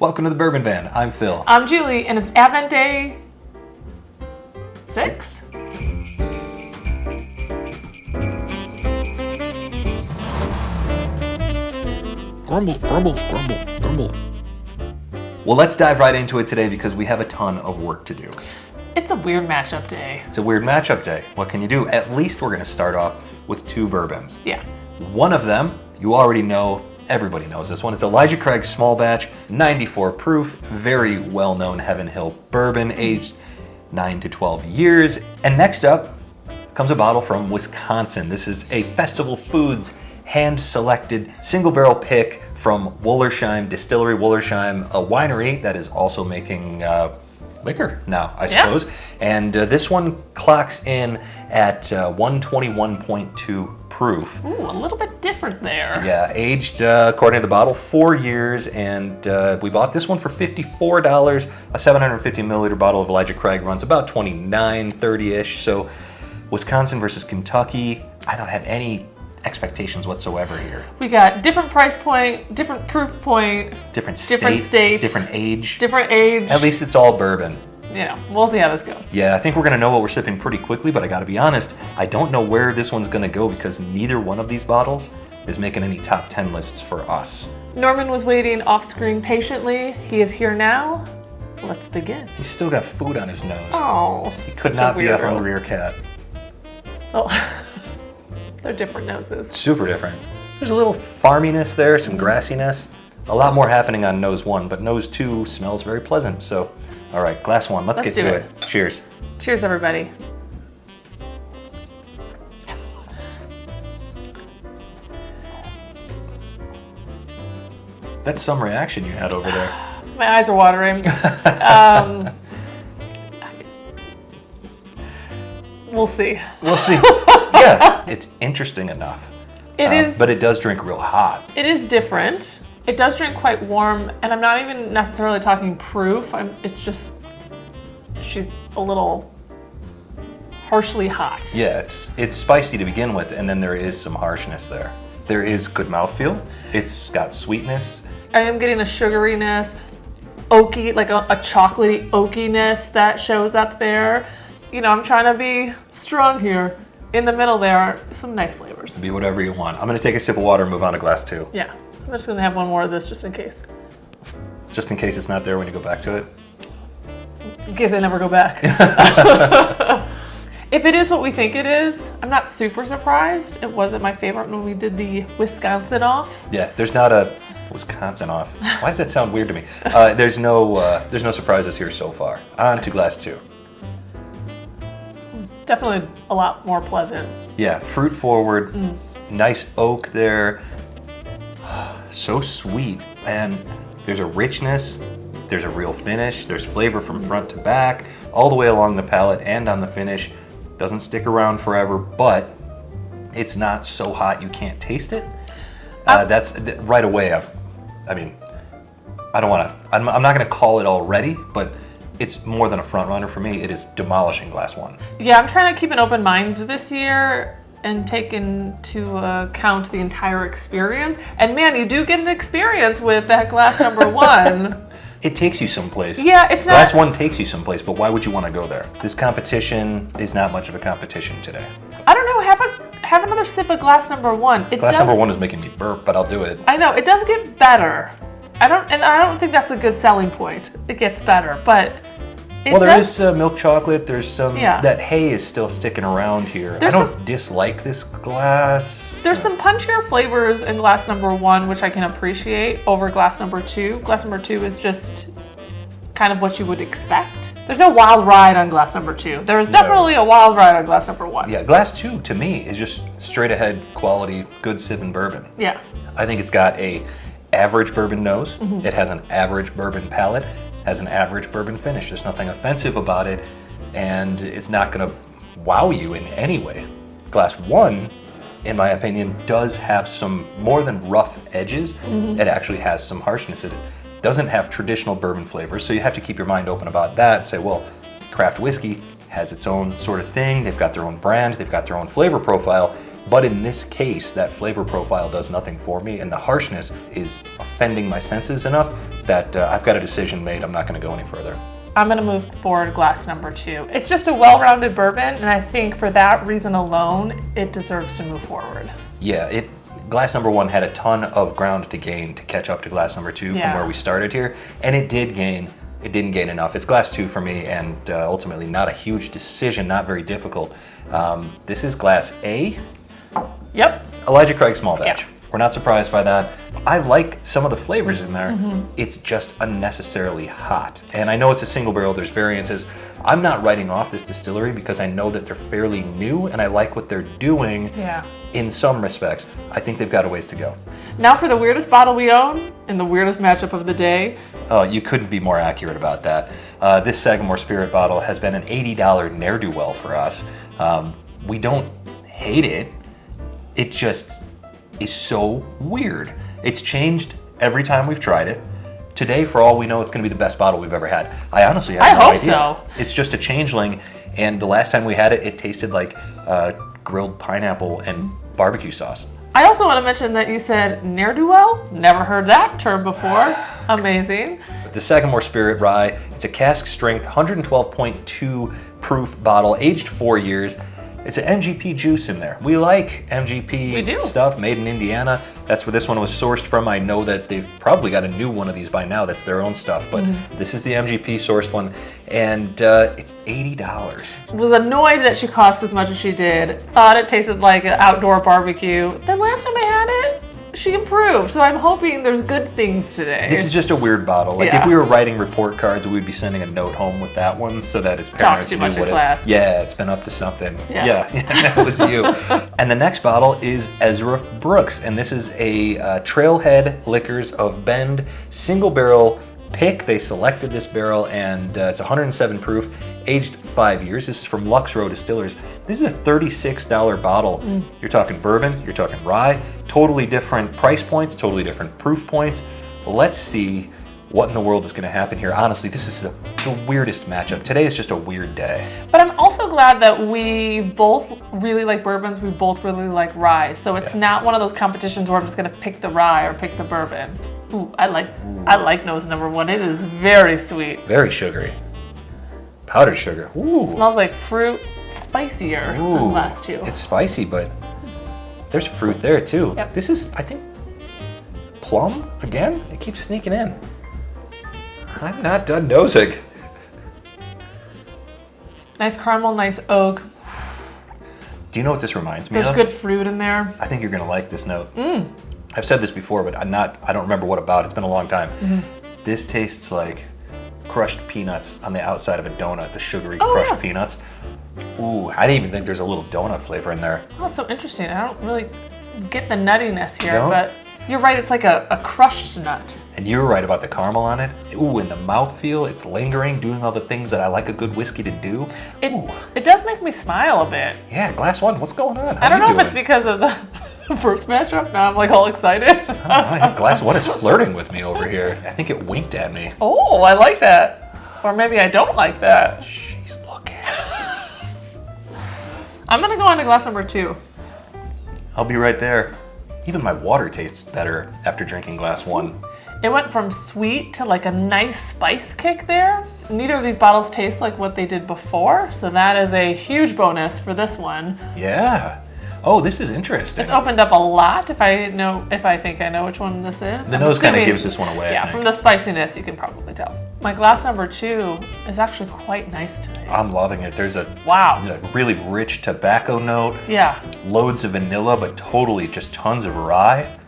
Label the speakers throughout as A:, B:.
A: Welcome to the Bourbon Van. I'm Phil.
B: I'm Julie, and it's Advent Day 6?
C: Grumble, grumble, grumble, grumble.
A: Well, let's dive right into it today because we have a ton of work to do.
B: It's a weird matchup day.
A: It's a weird matchup day. What can you do? At least we're going to start off with two bourbons.
B: Yeah.
A: One of them, you already know, everybody knows this one. It's Elijah Craig Small Batch, 94 proof, very well-known Heaven Hill bourbon, aged 9 to 12 years. And next up comes a bottle from Wisconsin. This is a Festival Foods hand-selected single barrel pick from Wollersheim Distillery. Wollersheim, a winery that is also making liquor now, I suppose. And this one clocks in at 121.2 proof.
B: Ooh, a little bit different there.
A: Yeah, aged, according to the bottle, 4 years, and we bought this one for $54. A 750 milliliter bottle of Elijah Craig runs about $29.30-ish. So Wisconsin versus Kentucky, I don't have any expectations whatsoever here.
B: We got different price point, different proof point,
A: Different
B: state,
A: different age.
B: different age.
A: At least it's all bourbon.
B: You know, we'll see how this goes.
A: Yeah, I think we're gonna know what we're sipping pretty quickly, but I gotta be honest, I don't know where this one's gonna go because neither one of these bottles is making any top 10 lists for us.
B: Norman was waiting off screen patiently. He is here now. Let's begin.
A: He's still got food on his nose.
B: Oh,
A: He could not be a hungrier cat.
B: Oh, they're different noses.
A: Super different. There's a little farminess there, some grassiness. A lot more happening on nose one, but nose two smells very pleasant. So, all right, glass one, let's get
B: do
A: to
B: it.
A: it. Cheers.
B: Cheers, everybody.
A: That's some reaction you had over there.
B: My eyes are watering. We'll see.
A: We'll see. Yeah, it's interesting enough.
B: It is.
A: But it does drink real hot.
B: It is different. It does drink quite warm, and I'm not even necessarily talking proof. It's just, she's a little harshly hot.
A: Yeah, it's spicy to begin with, and then there is some harshness there. There is good mouthfeel. It's got sweetness.
B: I am getting a sugariness, oaky, like a chocolatey oakiness that shows up there. You know, I'm trying to be strong here. In the middle there are some nice flavors.
A: Be whatever you want. I'm gonna take a sip of water and move on to glass two.
B: Yeah, I'm just gonna have one more of this just in case.
A: Just in case it's not there when you go back to it.
B: In case I never go back. If it is what we think it is, I'm not super surprised. It wasn't my favorite when we did the Wisconsin off.
A: Yeah, there's not a Wisconsin off. Why does that sound weird to me? There's no surprises here so far. On to glass two.
B: Definitely a lot more pleasant.
A: Yeah, fruit forward, nice oak there. So sweet, and there's a richness, there's a real finish, there's flavor from front to back, all the way along the palate and on the finish. Doesn't stick around forever, but it's not so hot you can't taste it. That's right away. I'm not gonna call it already, but it's more than a front runner for me. It is demolishing glass one.
B: Yeah, I'm trying to keep an open mind this year and take into account the entire experience. And man, you do get an experience with that glass number one.
A: It takes you someplace.
B: Yeah, it's not.
A: Glass one takes you someplace, but why would you want to go there? This competition is not much of a competition today.
B: I don't know. Have another sip of glass number one.
A: Glass number one is making me burp, but I'll do it.
B: I know it does get better. I don't think that's a good selling point. It gets better, but
A: there is milk chocolate. There's some
B: Yeah.
A: that hay is still sticking around here. I don't dislike this glass.
B: There's some punchier flavors in glass number one, which I can appreciate over glass number two. Glass number two is just kind of what you would expect. There's no wild ride on glass number two. There is definitely a wild ride on glass number one.
A: Yeah, glass two to me is just straight ahead quality, good sipping bourbon.
B: Yeah.
A: I think it's got a average bourbon nose. It has an average bourbon palate, has an average bourbon finish. There's nothing offensive about it, and it's not gonna wow you in any way. Glass one, in my opinion, does have some more than rough edges. It actually has some harshness. It doesn't have traditional bourbon flavors, so you have to keep your mind open about that and say, well, craft whiskey has its own sort of thing. They've got their own brand, they've got their own flavor profile. But in this case, that flavor profile does nothing for me, and the harshness is offending my senses enough that I've got a decision made. I'm not going to go any further.
B: I'm going to move forward glass number 2. It's just a well-rounded bourbon, and I think for that reason alone, it deserves to move forward.
A: Yeah, glass number 1 had a ton of ground to gain to catch up to glass number 2 from where we started here, and it did gain. It didn't gain enough. It's glass 2 for me, and ultimately not a huge decision, not very difficult. This is glass A.
B: Yep.
A: Elijah Craig small batch.
B: Yeah.
A: We're not surprised by that. I like some of the flavors in there. It's just unnecessarily hot. And I know it's a single barrel, there's variances. I'm not writing off this distillery because I know that they're fairly new and I like what they're doing in some respects. I think they've got a ways to go.
B: Now for the weirdest bottle we own and the weirdest matchup of the day.
A: You couldn't be more accurate about that. This Sagamore Spirit bottle has been an $80 ne'er-do-well for us. We don't hate it. It just is so weird. It's changed every time we've tried it. Today, for all we know, it's going to be the best bottle we've ever had. I honestly have no idea.
B: So.
A: It's just a changeling, and the last time we had it, it tasted like grilled pineapple and barbecue sauce.
B: I also want to mention that you said ne'er-do-well. Never heard that term before. Amazing.
A: The Sagamore Spirit Rye, it's a cask strength, 112.2 proof bottle, aged 4 years. It's an MGP juice in there. We like MGP stuff made in Indiana. That's where this one was sourced from. I know that they've probably got a new one of these by now that's their own stuff, but this is the MGP sourced one, and it's $80.
B: Was annoyed that she cost as much as she did. Thought it tasted like an outdoor barbecue. Then last time I had it, she improved. So I'm hoping there's good things today.
A: This is just a weird bottle. Like if we were writing report cards, we'd be sending a note home with that one so that its parents
B: too
A: knew
B: much
A: what
B: in class.
A: it's been up to something.
B: Yeah,
A: that was you. And the next bottle is Ezra Brooks, and this is a Trailhead Liquors of Bend single barrel pick. They selected this barrel, and it's 107 proof, aged 5 years. This is from LuxCo Distillers. This is a $36 bottle. You're talking bourbon, you're talking rye, totally different price points, totally different proof points. Let's see what in the world is going to happen here. Honestly, this is the weirdest matchup. Today is just a weird day.
B: But I'm also glad that we both really like bourbons. We both really like rye. So it's not one of those competitions where I'm just going to pick the rye or pick the bourbon. Ooh, I like nose number 1. It is very sweet.
A: Very sugary. Powdered sugar. Ooh.
B: Smells like fruit, spicier than the last 2.
A: It's spicy, but there's fruit there too.
B: Yep.
A: This is, I think, plum again. It keeps sneaking in. I'm not done nosing.
B: Nice caramel, nice oak.
A: Do you know what this reminds me of?
B: There's good fruit in there.
A: I think you're gonna like this note. I've said this before, but I don't remember what about. It's been a long time. This tastes like crushed peanuts on the outside of a donut, the sugary crushed peanuts. Ooh, I didn't even think there's a little donut flavor in there.
B: Oh, that's so interesting. I don't really get the nuttiness here,
A: No?
B: but you're right, it's like a crushed nut.
A: And you were right about the caramel on it. Ooh, and the mouthfeel, it's lingering, doing all the things that I like a good whiskey to do.
B: It does make me smile a bit.
A: Yeah, glass 1, what's going on?
B: I don't know if it's because of the first matchup. Now I'm like all excited.
A: Glass 1 is flirting with me over here. I think it winked at me.
B: Oh, I like that. Or maybe I don't like that.
A: She's looking.
B: I'm gonna go on to glass number 2.
A: I'll be right there. Even my water tastes better after drinking glass 1.
B: It went from sweet to like a nice spice kick there. Neither of these bottles taste like what they did before, so that is a huge bonus for this one.
A: Yeah. Oh, this is interesting.
B: It's opened up a lot if I think I know which one this is.
A: The nose kind of gives this one away,
B: Yeah,
A: I think.
B: from the spiciness you can probably tell. My glass number 2 is actually quite nice today.
A: I'm loving it. There's a really rich tobacco note.
B: Yeah.
A: Loads of vanilla, but totally just tons of rye.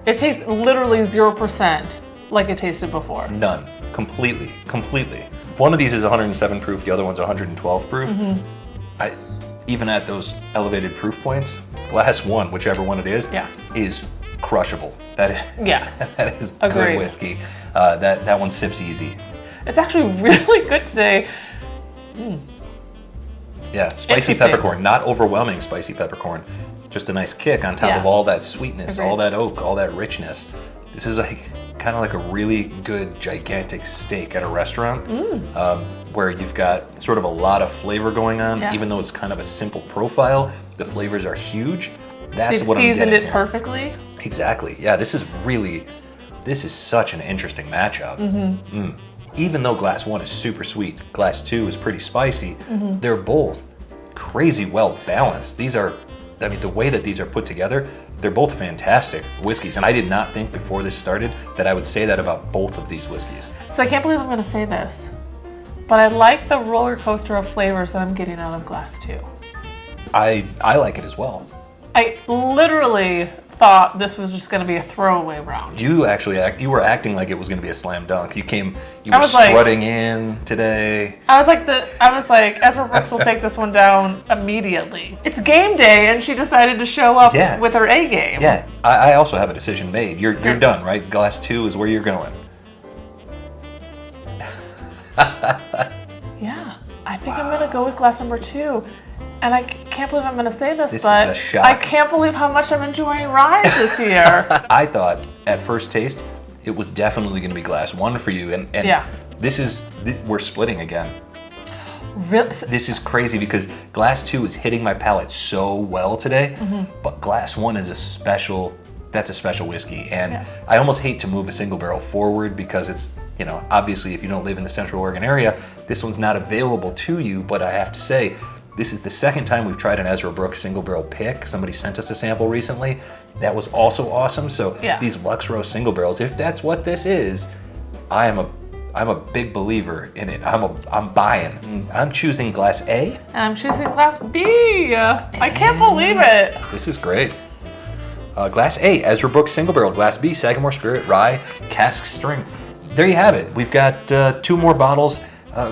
B: It tastes literally 0% like it tasted before.
A: None. Completely. One of these is 107 proof, the other one's 112 proof. Even at those elevated proof points, glass 1, whichever one it is crushable. That is
B: Agreed.
A: good whiskey. That one sips easy.
B: It's actually really good today.
A: Yeah, spicy
B: Interesting.
A: peppercorn, not overwhelming spicy peppercorn. Just a nice kick on top of all that sweetness,
B: Agreed.
A: all that oak, all that richness. This is kind of like a really good gigantic steak at a restaurant where you've got sort of a lot of flavor going on. Even though it's kind of a simple profile, the flavors are huge. That's
B: They've
A: what I'm getting
B: seasoned it
A: here.
B: perfectly.
A: Exactly. Yeah, this is really, This is such an interesting matchup. Even though glass 1 is super sweet, glass 2 is pretty spicy, they're both crazy well balanced. These are, I mean, the way that these are put together, they're both fantastic whiskeys. And I did not think before this started that I would say that about both of these whiskeys.
B: So I can't believe I'm going to say this, but I like the roller coaster of flavors that I'm getting out of glass 2.
A: I like it as well.
B: I literally thought this was just going to be a throwaway round.
A: You were acting like it was going to be a slam dunk. You were
B: was like-
A: strutting in today.
B: I was like, Ezra Brooks will take this one down immediately. It's game day, and she decided to show up
A: Yeah.
B: with her A game.
A: Yeah, I also have a decision made. You're done, right? Glass 2 is where you're going.
B: Yeah, I think I'm gonna go with glass number 2. And I can't believe I'm gonna say this,
A: This
B: but
A: is a shock.
B: I can't believe how much I'm enjoying Rye this year.
A: I thought at first taste it was definitely going to be glass 1 for you, and
B: Yeah.
A: we're splitting again.
B: Really?
A: This is crazy because glass 2 is hitting my palate so well today, but glass 1 is a special whiskey, and
B: Yeah.
A: I almost hate to move a single barrel forward because it's, obviously if you don't live in the Central Oregon area, this one's not available to you, but I have to say, this is the second time we've tried an Ezra Brooks single barrel pick. Somebody sent us a sample recently. That was also awesome. So
B: Yeah.
A: these LuxCo single barrels, if that's what this is, I'm a big believer in it. I'm buying. I'm choosing glass A.
B: And I'm choosing glass B. I can't believe it.
A: This is great. Glass A, Ezra Brooks single barrel. Glass B, Sagamore Spirit Rye Cask Strength. There you have it. We've got 2 more bottles.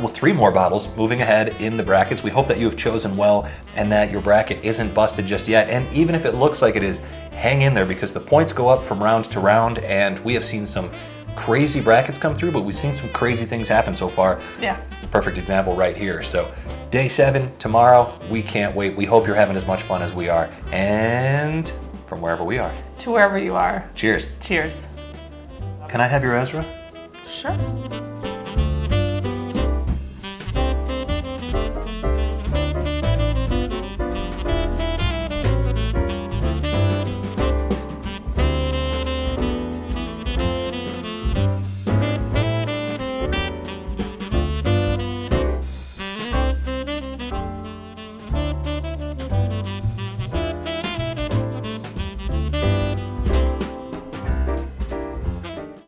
A: 3 more bottles moving ahead in the brackets. We hope that you have chosen well and that your bracket isn't busted just yet. And even if it looks like it is, hang in there because the points go up from round to round, and we have seen some crazy brackets come through, but we've seen some crazy things happen so far.
B: Yeah.
A: Perfect example right here. So day 7 tomorrow, we can't wait. We hope you're having as much fun as we are. And from wherever we are.
B: To wherever you are.
A: Cheers.
B: Cheers.
A: Can I have your Ezra?
B: Sure.